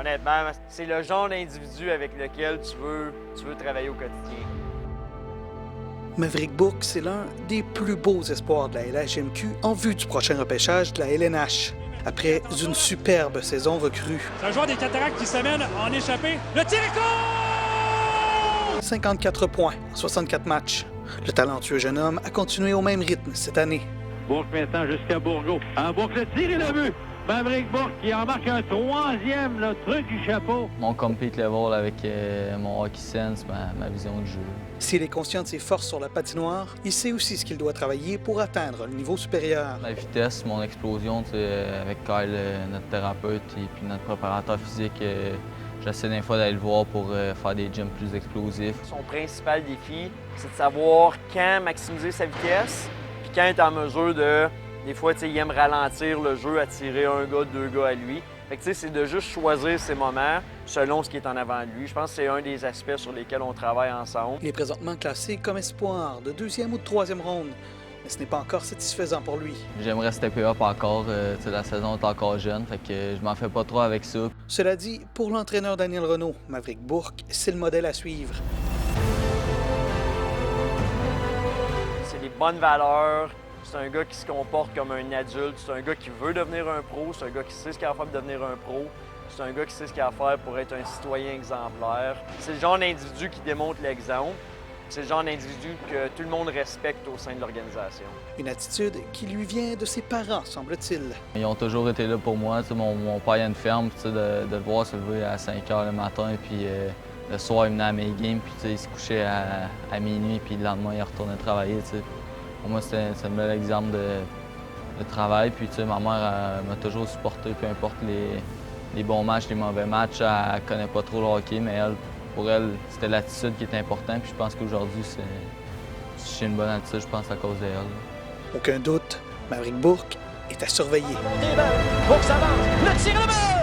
Honnêtement, c'est le genre d'individu avec lequel tu veux travailler au quotidien. Maverick Bourque, c'est l'un des plus beaux espoirs de la LHMQ en vue du prochain repêchage de la LNH. Après une superbe saison recrue. C'est un joueur des Cataractes qui s'amène en échappée. Le tir est contre! 54 points en 64 matchs. Le talentueux jeune homme a continué au même rythme cette année. Bourque maintenant jusqu'à Bourgault. Bourque le tir et le but. Maverick Bourque qui en marque un troisième, le truc du chapeau. Mon complete level avec mon hockey sense, ma vision de jeu. S'il est conscient de ses forces sur la patinoire, il sait aussi ce qu'il doit travailler pour atteindre le niveau supérieur. La vitesse, mon explosion, avec Kyle, notre thérapeute et puis notre préparateur physique, j'essaie des fois d'aller le voir pour faire des jumps plus explosifs. Son principal défi, c'est de savoir quand maximiser sa vitesse, puis quand être en mesure de... Des fois, il aime ralentir le jeu, attirer un gars, deux gars à lui. Fait que c'est de juste choisir ses moments selon ce qui est en avant de lui. Je pense que c'est un des aspects sur lesquels on travaille ensemble. Il est présentement classé comme espoir de 2e ou de 3e ronde, mais ce n'est pas encore satisfaisant pour lui. J'aimerais stepper up encore. La saison est encore jeune, fait que je m'en fais pas trop avec ça. Cela dit, pour l'entraîneur Daniel Renaud, Maverick Bourque, c'est le modèle à suivre. C'est des bonnes valeurs. C'est un gars qui se comporte comme un adulte, c'est un gars qui veut devenir un pro, c'est un gars qui sait ce qu'il a à faire pour devenir un pro, c'est un gars qui sait ce qu'il a à faire pour être un citoyen exemplaire. C'est le genre d'individu qui démontre l'exemple, c'est le genre d'individu que tout le monde respecte au sein de l'organisation. Une attitude qui lui vient de ses parents, semble-t-il. Ils ont toujours été là pour moi. Mon père a une ferme, de le voir se lever à 5 h le matin, puis le soir, il venait à mes games, puis il se couchait à minuit, puis le lendemain, il retournait travailler. Pour moi, c'est un bel exemple de travail. Puis, ma mère m'a toujours supporté, peu importe les bons matchs, les mauvais matchs. Elle ne connaît pas trop le hockey, mais pour elle, c'était l'attitude qui était importante. Puis je pense qu'aujourd'hui, si j'ai une bonne attitude, je pense à cause d'elle. Aucun doute, Maverick Bourque est à surveiller. Bourque s'avance. Le tir est le but!